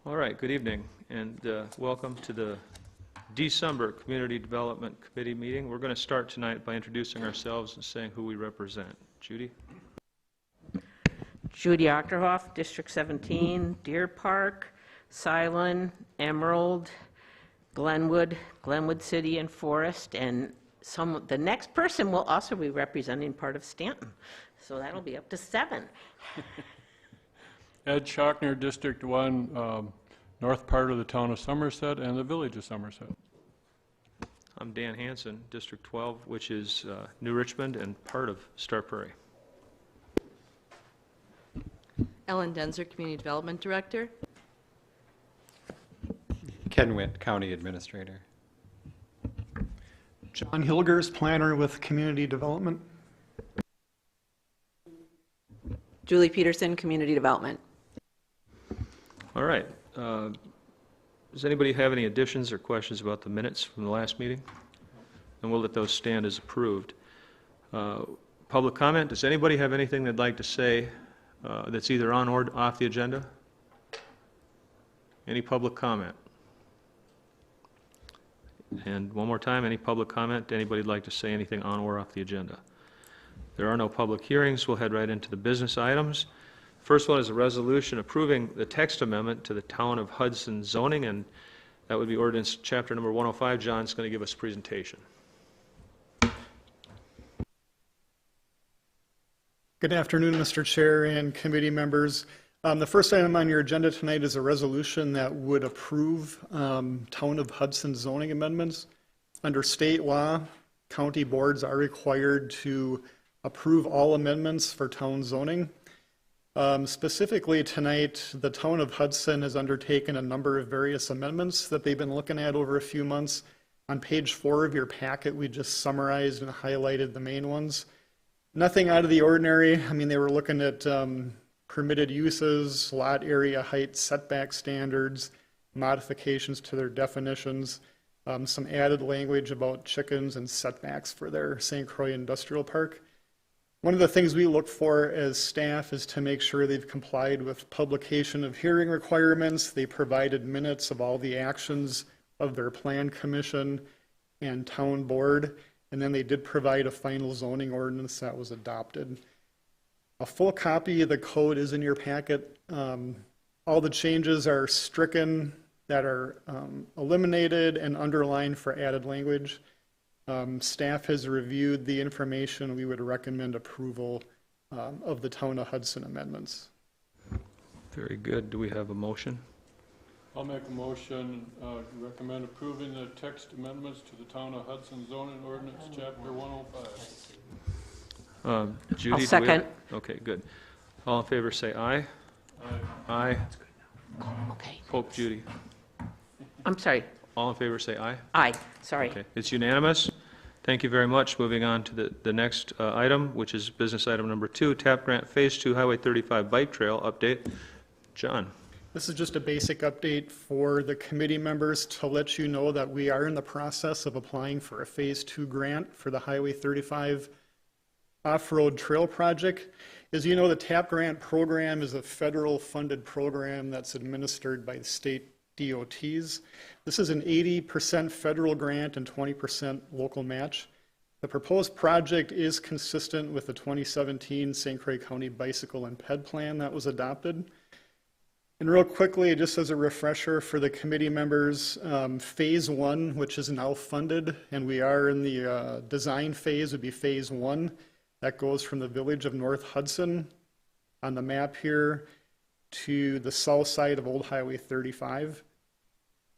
All right, good evening, and welcome to the December Community Development Committee meeting. We're going to start tonight by introducing ourselves and saying who we represent. Judy? Judy Ochterhoff, District 17, Deer Park, Silen, Emerald, Glenwood, Glenwood City and Forest, and the next person will also be representing part of Stanton. So that'll be up to 7. Ed Schockner, District 1, north part of the town of Somerset and the village of Somerset. I'm Dan Hansen, District 12, which is New Richmond and part of Star Prairie. Ellen Denzer, Community Development Director. Ken Witt, County Administrator. John Hilgers, Planner with Community Development. Julie Peterson, Community Development. All right. Does anybody have any additions or questions about the minutes from the last meeting? And we'll let those stand as approved. Public comment. Does anybody have anything they'd like to say that's either on or off the agenda? Any public comment? And one more time, any public comment? Anybody like to say anything on or off the agenda? There are no public hearings. We'll head right into the business items. First one is a resolution approving the text amendment to the Town of Hudson zoning, and that would be ordinance chapter number 105. John's going to give us a presentation. Good afternoon, Mr. Chair and committee members. The first item on your agenda tonight is a resolution that would approve Town of Hudson zoning amendments. Under state law, county boards are required to approve all amendments for town zoning. Specifically tonight, the Town of Hudson has undertaken a number of various amendments that they've been looking at over a few months. On page 4 of your packet, we just summarized and highlighted the main ones. Nothing out of the ordinary. I mean, they were looking at permitted uses, lot area height, setback standards, modifications to their definitions, some added language about chickens and setbacks for their St. Croix Industrial Park. One of the things we look for as staff is to make sure they've complied with publication of hearing requirements. They provided minutes of all the actions of their plan commission and town board, and then they did provide a final zoning ordinance that was adopted. A full copy of the code is in your packet. All the changes are stricken that are eliminated and underlined for added language. Staff has reviewed the information. We would recommend approval of the Town of Hudson amendments. Very good. Do we have a motion? I'll make a motion to recommend approving the text amendments to the Town of Hudson zoning ordinance chapter 105. Judy, I'll second. Okay, good. All in favor say aye. Aye. Okay. Pope Judy. I'm sorry. All in favor say aye. Aye. Sorry. Okay, it's unanimous. Thank you very much. Moving on to the next item, which is business item number 2, TAP Grant Phase 2 Highway 35 Bike Trail update. John. This is just a basic update for the committee members to let you know that we are in the process of applying for a Phase 2 grant for the Highway 35 off-road trail project. As you know, the TAP grant program is a federal funded program that's administered by the state DOTs. This is an 80% federal grant and 20% local match. The proposed project is consistent with the 2017 St. Croix County Bicycle and Ped Plan that was adopted. And real quickly, just as a refresher for the committee members, Phase 1, which is now funded, and we are in the design phase, would be Phase 1. That goes from the village of North Hudson on the map here to the south side of Old Highway 35.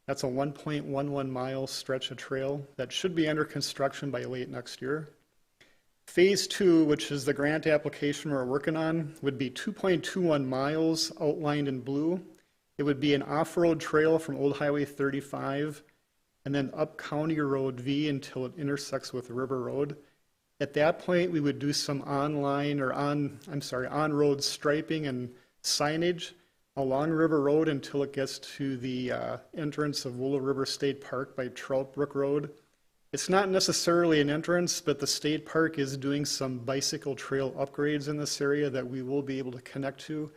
That's a 1.11 mile stretch of trail that should be under construction by late next year. Phase 2, which is the grant application we're working on, would be 2.21 miles outlined in blue. It would be an off-road trail from Old Highway 35 and then up County Road V until it intersects with River Road. At that point, we would do some on-road striping and signage along River Road until it gets to the entrance of Willow River State Park by Trout Brook Road. It's not necessarily an entrance, but the state park is doing some bicycle trail upgrades in this area that we will be able to connect to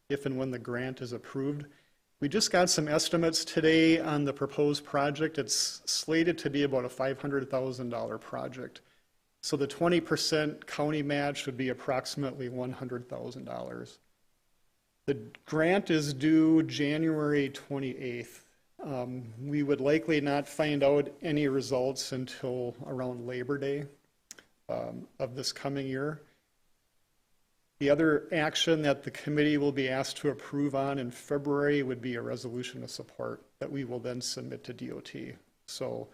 if and when the grant is approved. We just got some estimates today on the proposed project. It's slated to be about a $500,000 project. So the 20% county match would be approximately $100,000. The grant is due January 28th. We would likely not find out any results until around Labor Day of this coming year. The other action that the committee will be asked to approve on in February would be a resolution of support that we will then submit to DOT. So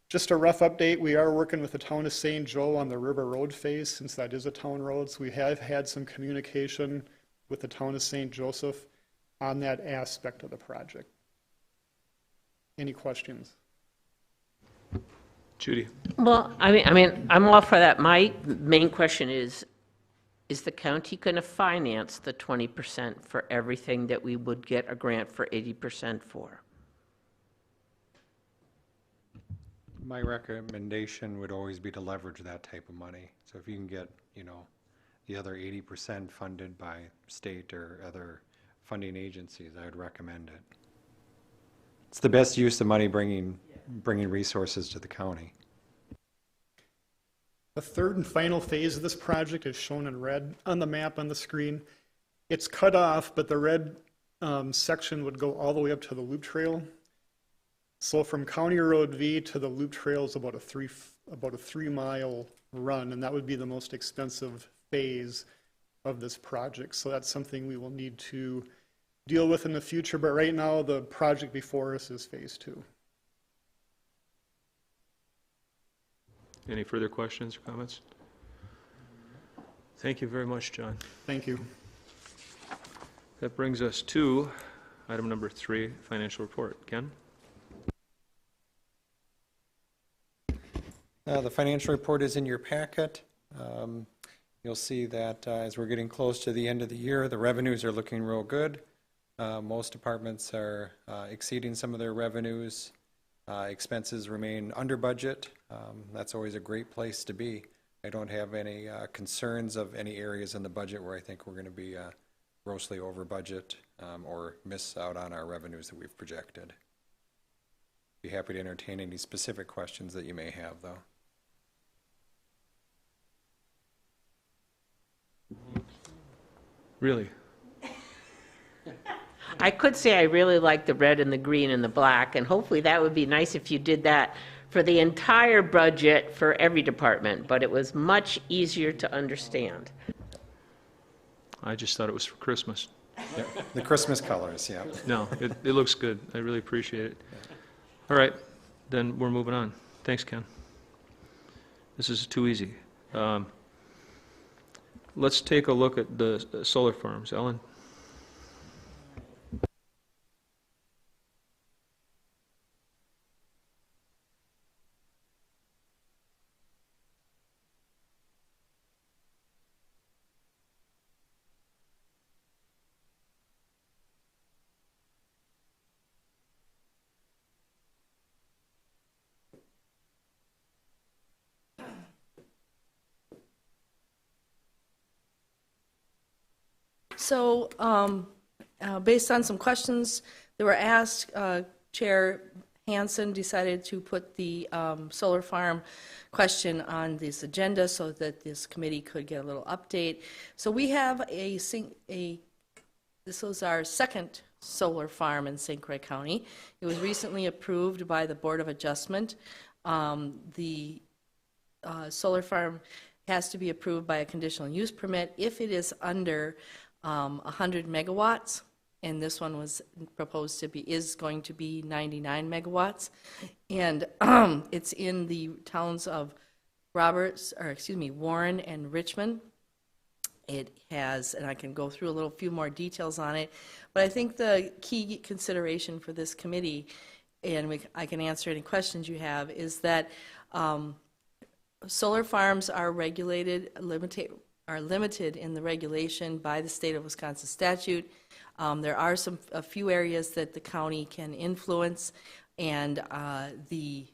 just a rough update, we are working with the town of St. Joe on the River Road phase, since that is a town road. So we have had some communication with the town of St. Joseph on that aspect of the project. Any questions? Judy? Well, I mean, I'm all for that. My main question is the county going to finance the 20% for everything that we would get a grant for 80% for? My recommendation would always be to leverage that type of money. So if you can get, the other 80% funded by state or other funding agencies, I would recommend it. It's the best use of money bringing resources to the county. The third and final phase of this project is shown in red on the map on the screen. It's cut off, but the red section would go all the way up to the loop trail. So from County Road V to the loop trail is about a 3-mile run, and that would be the most expensive phase of this project. So that's something we will need to deal with in the future, but right now the project before us is phase 2. Any further questions or comments? Thank you very much, John. Thank you. That brings us to item number 3, financial report. Ken? The financial report is in your packet. You'll see that as we're getting close to the end of the year, the revenues are looking real good. Most departments are exceeding some of their revenues. Expenses remain under budget. That's always a great place to be. I don't have any concerns of any areas in the budget where I think we're going to be grossly over budget or miss out on our revenues that we've projected. Be happy to entertain any specific questions that you may have, though. Really? I could say I really like the red and the green and the black, and hopefully that would be nice if you did that for the entire budget for every department, but it was much easier to understand. I just thought it was for Christmas. Yep. The Christmas colors, yeah. No, it looks good. I really appreciate it. All right, then we're moving on. Thanks, Ken. This is too easy. Let's take a look at the solar farms. Ellen? So based on some questions that were asked, Chair Hansen decided to put the solar farm question on this agenda so that this committee could get a little update. So we have this was our second solar farm in St. Croix County. It was recently approved by the Board of Adjustment. The solar farm has to be approved by a conditional use permit if it is under 100 megawatts, and this one was proposed to be, is going to be 99 megawatts, and it's in the towns of Warren and Richmond. It has, and I can go through a few more details on it, but I think the key consideration for this committee, and I can answer any questions you have, is that solar farms are limited in the regulation by the state of Wisconsin statute. There are a few areas that the county can influence, and the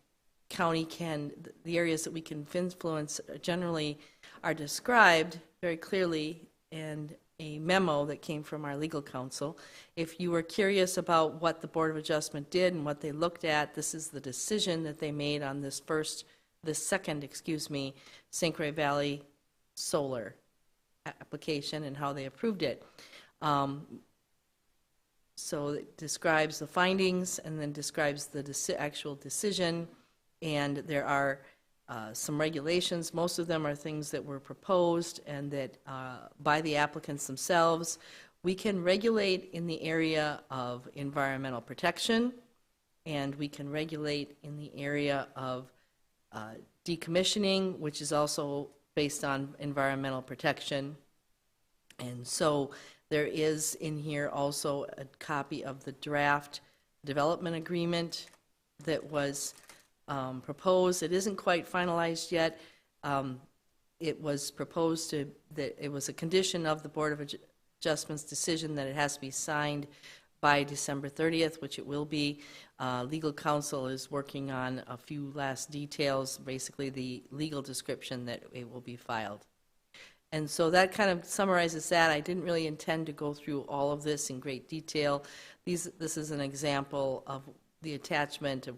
areas that we can influence generally are described very clearly and memo that came from our legal counsel. If you were curious about what the Board of Adjustment did and what they looked at, this is the decision that they made on this second, St. Croix Valley solar application and how they approved it. So it describes the findings and then describes the actual decision, and there are some regulations. Most of them are things that were proposed and that by the applicants themselves. We can regulate in the area of environmental protection, and we can regulate in the area of decommissioning, which is also based on environmental protection. And so there is in here also a copy of the draft development agreement that was proposed. It isn't quite finalized yet. It was proposed that it was a condition of the Board of Adjustment's decision that it has to be signed by December 30th, which it will be. Legal counsel is working on a few last details, basically the legal description that it will be filed. And so that kind of summarizes that. I didn't really intend to go through all of this in great detail. This is an example of the attachment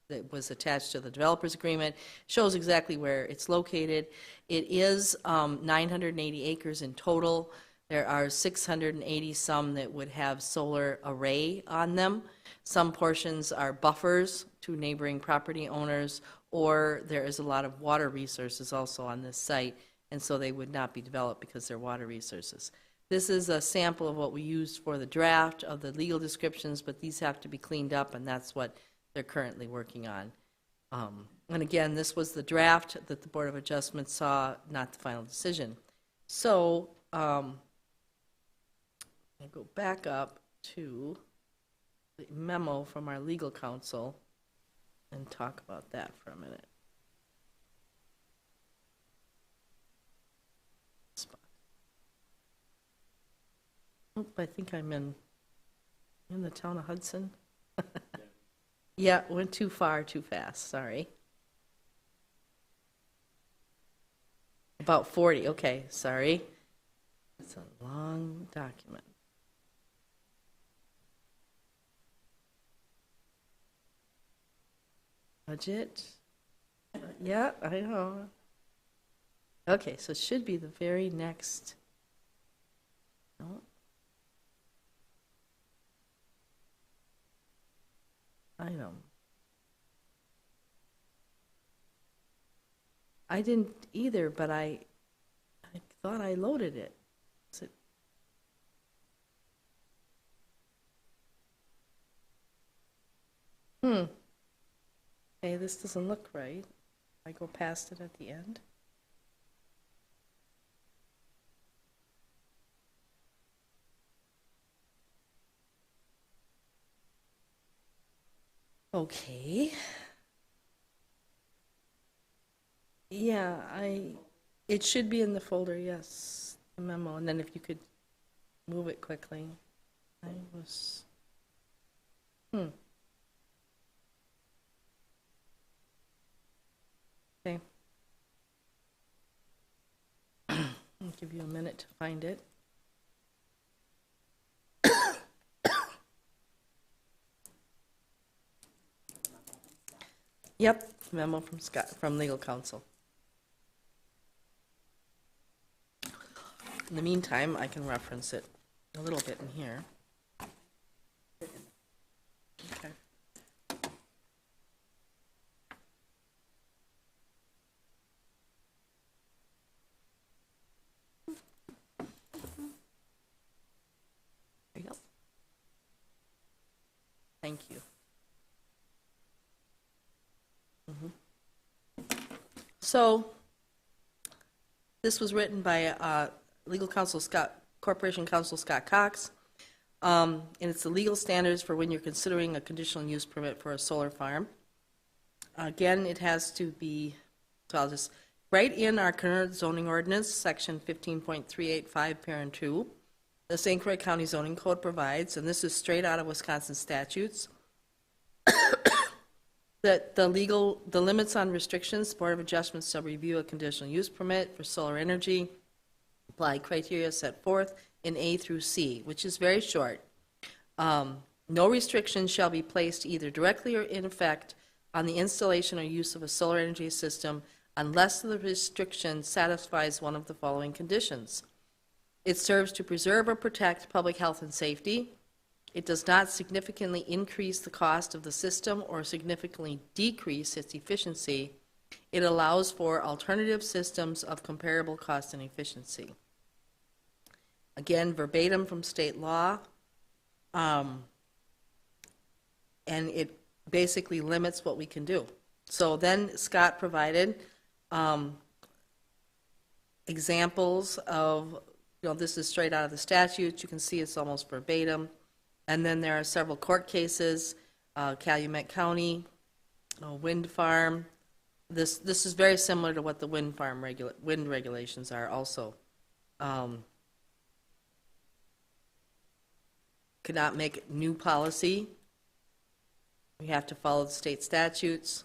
that was attached to the developer's agreement. Shows exactly where it's located. It is 980 acres in total. There are 680 some that would have solar array on them. Some portions are buffers to neighboring property owners, or there is a lot of water resources also on this site, and so they would not be developed because they're water resources. This is a sample of what we used for the draft of the legal descriptions, but these have to be cleaned up, and that's what they're currently working on. And again, this was the draft that the Board of Adjustment saw, not the final decision. So I'll go back up to the memo from our legal counsel and talk about that for a minute. Oh, I think I'm in the town of Hudson. Yeah, went too far, too fast, sorry. About 40, okay, sorry. It's a long document. Budget. Yeah, I know. Okay, so it should be the very next. No. Item. I didn't either, but I thought I loaded it. Is it? Okay, this doesn't look right. I go past it at the end. Okay. Yeah, it should be in the folder, yes, the memo, and then if you could move it quickly. I was, Okay. I'll give you a minute to find it. Yep, memo from Scott, from legal counsel. In the meantime, I can reference it a little bit in here. Okay. There you go. Thank you. So, this was written by legal counsel Corporation Counsel Scott Cox, and it's the legal standards for when you're considering a conditional use permit for a solar farm. Again, it has to be, so I'll just, right in our current zoning ordinance, section 15.385, parent 2, the St. Croix County Zoning Code provides, and this is straight out of Wisconsin statutes, that the limits on restrictions, Board of Adjustments shall review a conditional use permit for solar energy apply criteria set forth in A through C, which is very short. No restrictions shall be placed either directly or in effect on the installation or use of a solar energy system unless the restriction satisfies one of the following conditions. It serves to preserve or protect public health and safety. It does not significantly increase the cost of the system or significantly decrease its efficiency. It allows for alternative systems of comparable cost and efficiency. Again, verbatim from state law. And it basically limits what we can do. So then Scott provided examples of, this is straight out of the statute. You can see it's almost verbatim. And then there are several court cases, Calumet County, wind farm. This is very similar to what the wind farm wind regulations are also. Could not make new policy. We have to follow the state statutes.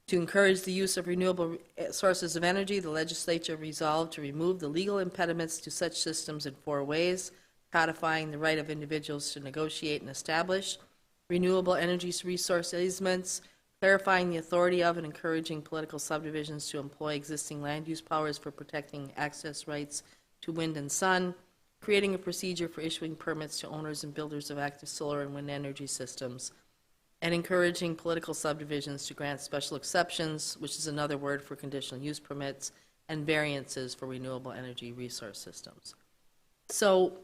To encourage the use of renewable sources of energy, the legislature resolved to remove the legal impediments to such systems in 4 ways: codifying the right of individuals to negotiate and establish renewable energy resource easements, clarifying the authority of and encouraging political subdivisions to employ existing land use powers for protecting access rights to wind and sun, creating a procedure for issuing permits to owners and builders of active solar and wind energy systems, and encouraging political subdivisions to grant special exceptions, which is another word for conditional use permits, and variances for renewable energy resource systems. So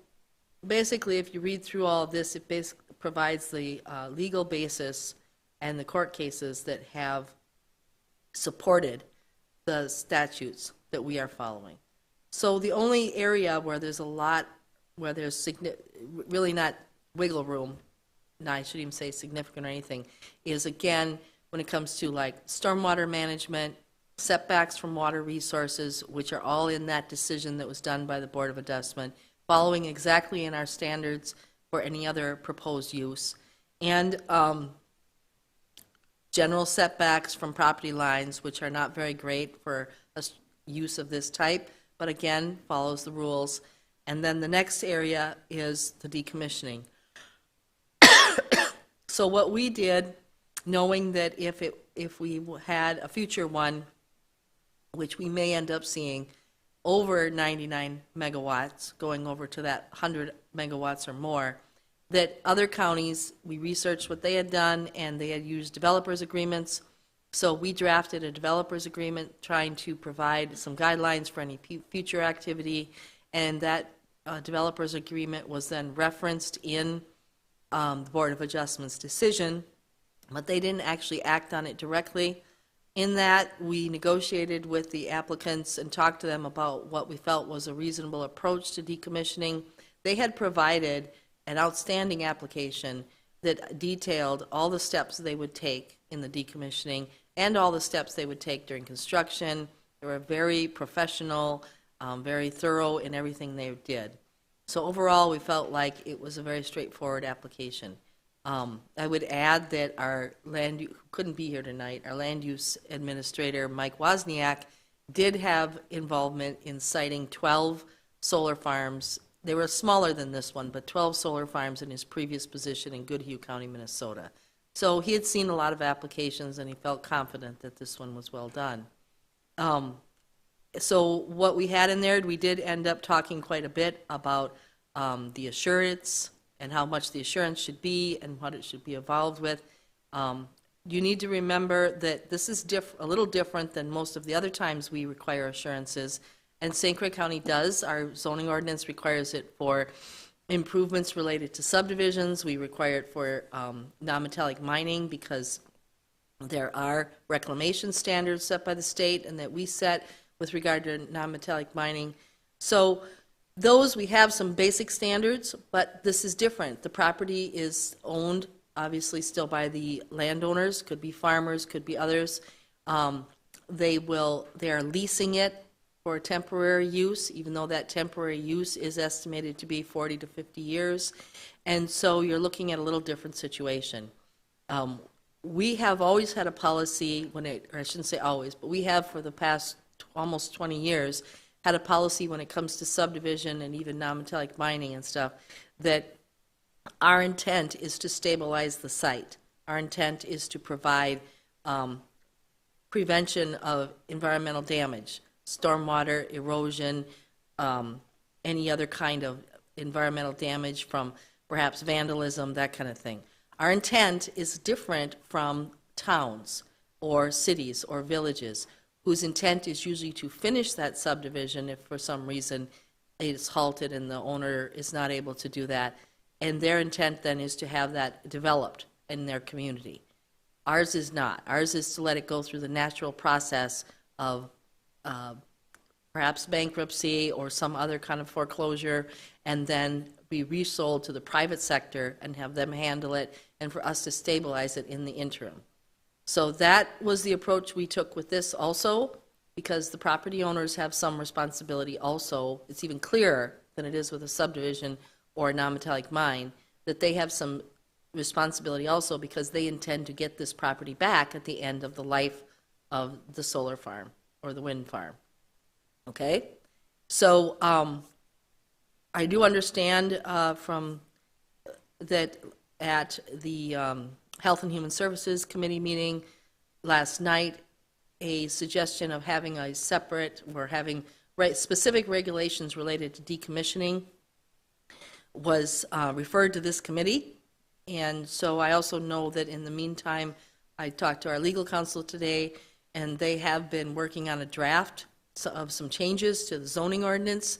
basically, if you read through all of this, it basically provides the legal basis and the court cases that have supported the statutes that we are following. So the only area where there's really not wiggle room, no, I shouldn't even say significant or anything, is again when it comes to like stormwater management, setbacks from water resources, which are all in that decision that was done by the Board of Adjustment, following exactly in our standards for any other proposed use, and general setbacks from property lines, which are not very great for a use of this type, but again follows the rules. And then the next area is the decommissioning. So what we did, knowing that if we had a future one, which we may end up seeing, over 99 megawatts, going over to that 100 megawatts or more, that other counties, we researched what they had done, and they had used developers agreements. So we drafted a developers agreement trying to provide some guidelines for any future activity, and that developers agreement was then referenced in the Board of Adjustment's decision, but they didn't actually act on it directly. In that, we negotiated with the applicants and talked to them about what we felt was a reasonable approach to decommissioning. They had provided an outstanding application that detailed all the steps they would take in the decommissioning and all the steps they would take during construction. They were very professional, very thorough in everything they did. So overall, we felt like it was a very straightforward application. I would add that our who couldn't be here tonight, our land use administrator, Mike Wozniak, did have involvement in citing 12 solar farms. They were smaller than this one, but 12 solar farms in his previous position in Goodhue County, Minnesota. So he had seen a lot of applications, and he felt confident that this one was well done. So what we had in there, we did end up talking quite a bit about the assurance and how much the assurance should be and what it should be involved with. You need to remember that this is a little different than most of the other times we require assurances, and St. Croix County does. Our zoning ordinance requires it for improvements related to subdivisions. We require it for non-metallic mining because there are reclamation standards set by the state and that we set with regard to non-metallic mining. So those, we have some basic standards, but this is different. The property is owned, obviously, still by the landowners, could be farmers, could be others. They are leasing it for temporary use, even though that temporary use is estimated to be 40 to 50 years. And so you're looking at a little different situation. We have always had a policy, or I shouldn't say always, but we have for the past almost 20 years, had a policy when it comes to subdivision and even non-metallic mining and stuff, that our intent is to stabilize the site. Our intent is to provide prevention of environmental damage, stormwater, erosion, any other kind of environmental damage from perhaps vandalism, that kind of thing. Our intent is different from towns or cities or villages, whose intent is usually to finish that subdivision if for some reason it is halted and the owner is not able to do that. And their intent then is to have that developed in their community. Ours is not. Ours is to let it go through the natural process of perhaps bankruptcy or some other kind of foreclosure, and then be resold to the private sector and have them handle it, and for us to stabilize it in the interim. So that was the approach we took with this also, because the property owners have some responsibility also. It's even clearer than it is with a subdivision or a non-metallic mine, that they have some responsibility also because they intend to get this property back at the end of the life of the solar farm or the wind farm. Okay? So I do understand from that at the Health and Human Services Committee meeting last night, a suggestion of having a separate, or having specific regulations related to decommissioning was referred to this committee. And so I also know that in the meantime, I talked to our legal counsel today, and they have been working on a draft of some changes to the zoning ordinance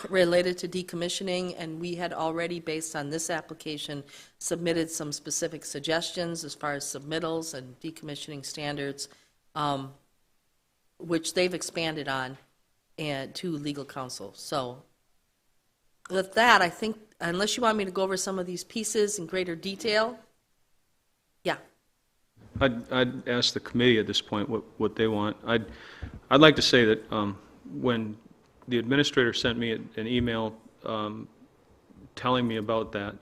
related to decommissioning, and we had already, based on this application, submitted some specific suggestions as far as submittals and decommissioning standards, which they've expanded on and to legal counsel. So with that, I think, unless you want me to go over some of these pieces in greater detail, yeah. I'd ask the committee at this point what they want. I'd like to say that when the administrator sent me an email telling me about that,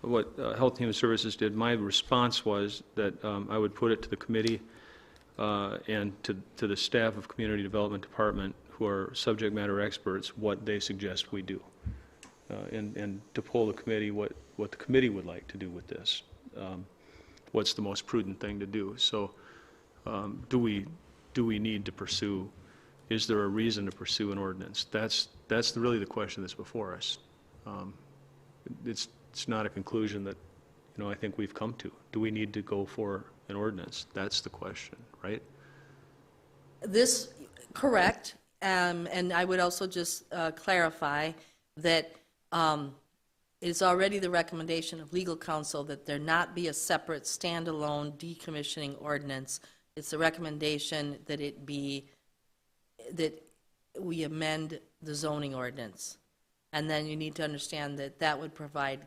what Health and Human Services did, my response was that I would put it to the committee and to the staff of Community Development Department, who are subject matter experts, what they suggest we do. And to poll the committee what the committee would like to do with this. What's the most prudent thing to do? So do we need to pursue, is there a reason to pursue an ordinance? That's really the question that's before us. It's not a conclusion that, I think we've come to. Do we need to go for an ordinance? That's the question, right? This, correct, and I would also just clarify that it is already the recommendation of legal counsel that there not be a separate standalone decommissioning ordinance. It's a recommendation that it be, that we amend the zoning ordinance. And then you need to understand that that would provide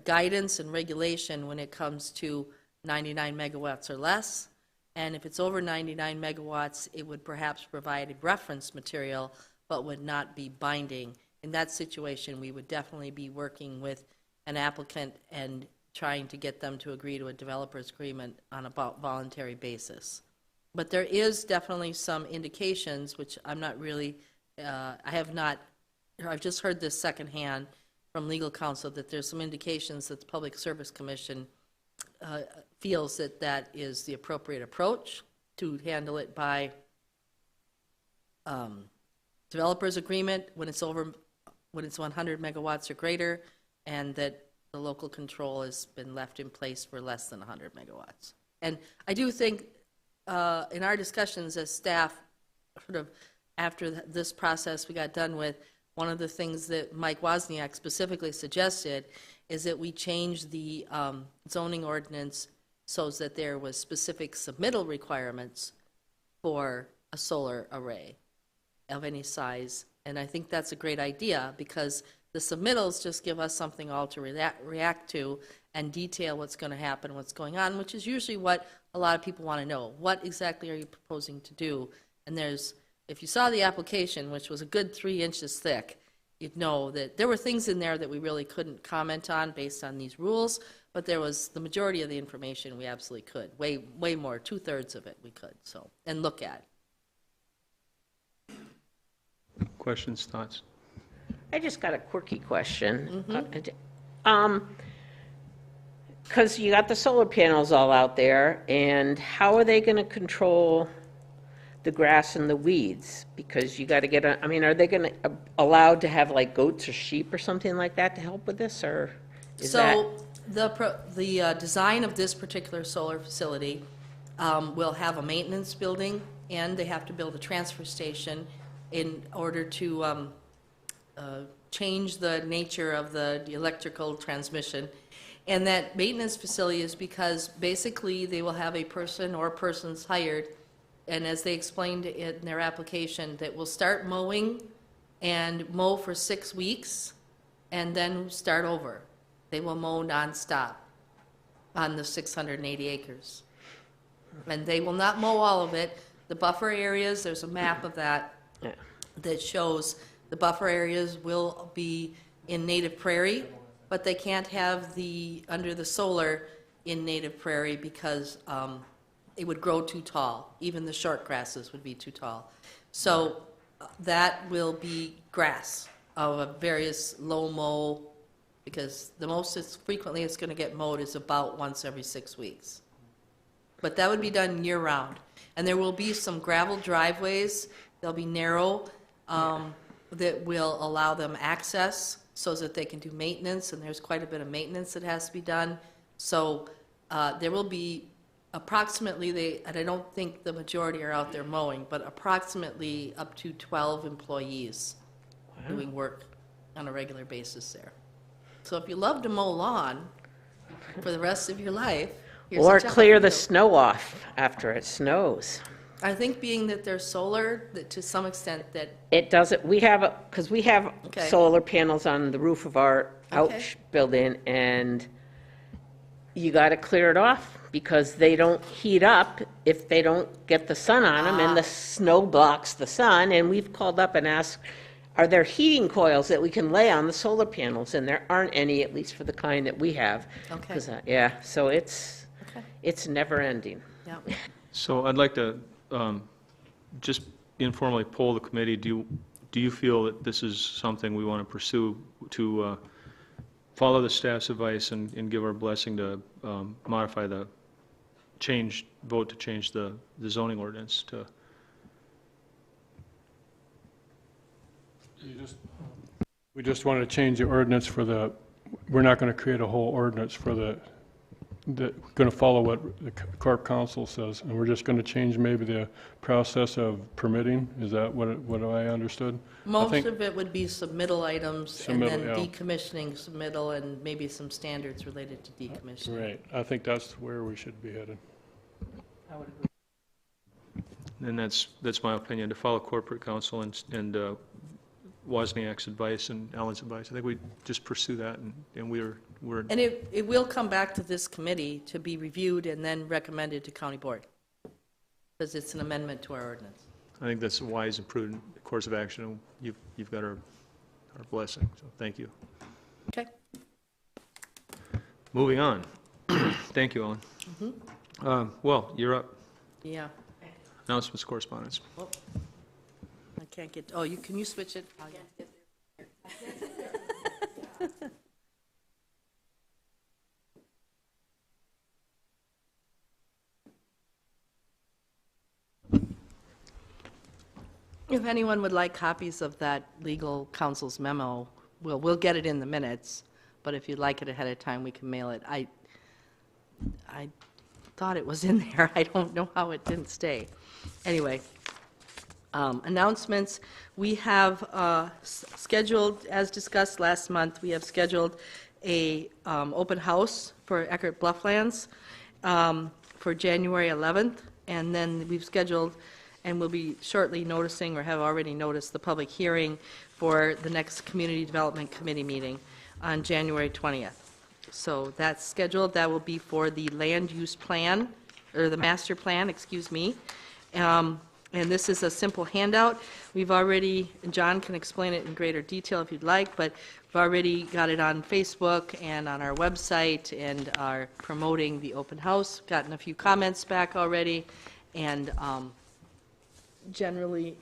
guidance and regulation when it comes to 99 megawatts or less. And if it's over 99 megawatts, it would perhaps provide a reference material, but would not be binding. In that situation, we would definitely be working with an applicant and trying to get them to agree to a developer's agreement on a voluntary basis. But there is definitely some indications, which I'm not really, I've just heard this secondhand from legal counsel, that there's some indications that the Public Service Commission feels that that is the appropriate approach to handle it by developer's agreement when it's 100 megawatts or greater, and that the local control has been left in place for less than 100 megawatts. And I do think in our discussions as staff, sort of after this process we got done with, one of the things that Mike Wozniak specifically suggested is that we change the zoning ordinance so that there was specific submittal requirements for a solar array of any size. And I think that's a great idea, because the submittals just give us something all to react to and detail what's going to happen, what's going on, which is usually what a lot of people want to know. What exactly are you proposing to do? And there's, if you saw the application, which was a good 3 inches thick, you'd know that there were things in there that we really couldn't comment on based on these rules, but there was the majority of the information we absolutely could. Way more, 2/3 of it we could, so, and look at. Questions, thoughts? I just got a quirky question. Because you got the solar panels all out there, and how are they going to control the grass and the weeds? Because you got to get, I mean, are they going to, allowed to have like goats or sheep or something like that to help with this, or is that? So the design of this particular solar facility will have a maintenance building, and they have to build a transfer station in order to change the nature of the electrical transmission. And that maintenance facility is because basically they will have a person or persons hired, and as they explained in their application, that will start mowing and mow for 6 weeks and then start over. They will mow nonstop on the 680 acres. And they will not mow all of it. The buffer areas, there's a map of that that shows the buffer areas will be in native prairie, but they can't have the, under the solar in native prairie because it would grow too tall. Even the short grasses would be too tall. So that will be grass of a various low mow, because the most it's frequently it's going to get mowed is about once every 6 weeks. But that would be done year-round. And there will be some gravel driveways. They'll be narrow, that will allow them access so that they can do maintenance, and there's quite a bit of maintenance that has to be done. So there will be approximately, and I don't think the majority are out there mowing, but approximately up to 12 employees doing work on a regular basis there. So if you love to mow lawn for the rest of your life, here's Or a job clear for the you. snow off after it snows. I think being that they're solar, that to some extent that, It doesn't, we have, because we have Okay. solar panels on the roof of our Okay. building, and you got to clear it off because they don't heat up if they don't get the sun on them, and the snow blocks the sun. And we've called up and asked, are there heating coils that we can lay on the solar panels? And there aren't any, at least for the kind that we have. Okay. 'Cause, yeah, so it's never ending. yeah. So I'd like to just informally poll the committee. Do you feel that this is something we want to pursue to follow the staff's advice and give our blessing to modify the vote to change the zoning ordinance to? We just want to change the ordinance for we're not going to create a whole ordinance for going to follow what the Corp Council says, and we're just going to change maybe the process of permitting. Is that what I understood? Most of it would be submittal items, and then Submittal, yeah. decommissioning submittal, and maybe some standards related to decommissioning. Right. I think that's where we should be headed. And that's my opinion, to follow corporate counsel and Wozniak's advice and Alan's advice. I think we just pursue that, and we're. And it will come back to this committee to be reviewed and then recommended to county board, because it's an amendment to our ordinance. I think that's a wise and prudent course of action. And you've got our blessing, so thank you. Okay. Moving on. Thank you, Ellen. Well, you're up. Yeah. Announcements, correspondence. Oh, I can't get, can you switch it? I'll get there. If anyone would like copies of that legal counsel's memo, we'll get it in the minutes, but if you'd like it ahead of time, we can mail it. I thought it was in there. I don't know how it didn't stay. Anyway, announcements. We have scheduled, as discussed last month, we have scheduled a open house for Eckert Blufflands for January 11th, and then we've scheduled, and we'll be shortly noticing, or have already noticed, the public hearing for the next Community Development Committee meeting on January 20th. So that's scheduled. That will be for the land use plan, or the master plan, excuse me. And this is a simple handout. We've already, and John can explain it in greater detail if you'd like, but we've already got it on Facebook and on our website, and are promoting the open house. Gotten a few comments back already, and generally,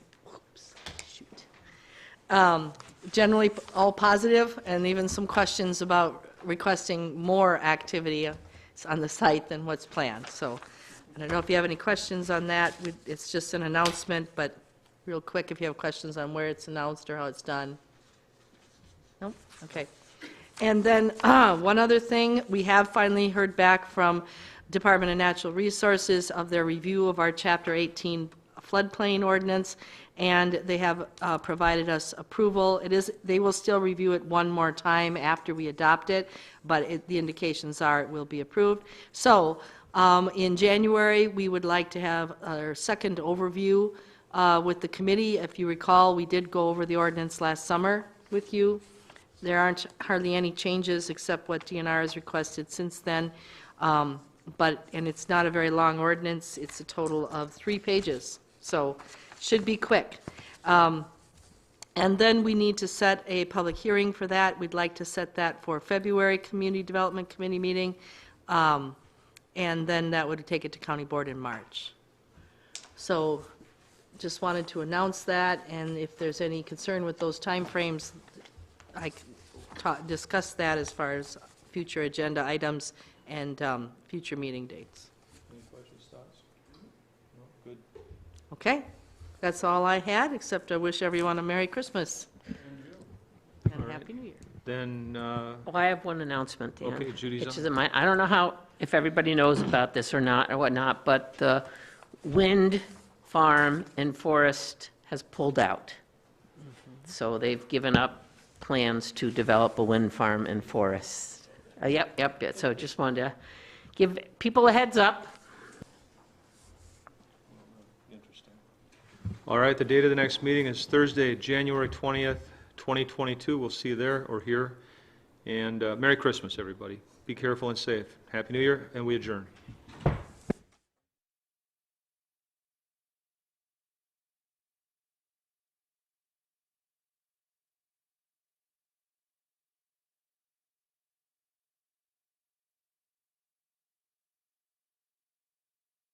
Generally, all positive, and even some questions about requesting more activity on the site than what's planned. So I don't know if you have any questions on that. It's just an announcement, but real quick, if you have questions on where it's announced or how it's done. Nope? Okay. And then one other thing, we have finally heard back from Department of Natural Resources of their review of our Chapter 18 floodplain ordinance, and they have provided us approval. They will still review it one more time after we adopt it, but the indications are it will be approved. So in January, we would like to have our second overview with the committee. If you recall, we did go over the ordinance last summer with you. There aren't hardly any changes except what DNR has requested since then. And it's not a very long ordinance. It's a total of 3 pages, so should be quick. And then we need to set a public hearing for that. We'd like to set that for February Community Development Committee meeting, and then that would take it to County Board in March. So just wanted to announce that, and if there's any concern with those timeframes, I can discuss that as far as future agenda items and future meeting dates. Any questions, thoughts? No? Good. Okay, that's all I had, except I wish everyone a Merry Christmas. And All right. Happy New Year. Then, Well, I have one announcement, Dan. Okay, Judy's which on. is I don't know if everybody knows about this or not, or whatnot, but the wind farm and forest has pulled out. So they've given up plans to develop a wind farm and forest. Yep. So just wanted to give people a heads up. Interesting. All right, the date of the next meeting is Thursday, January 20th, 2022. We'll see you there or here. And Merry Christmas, everybody. Be careful and safe. Happy New Year, and we adjourn.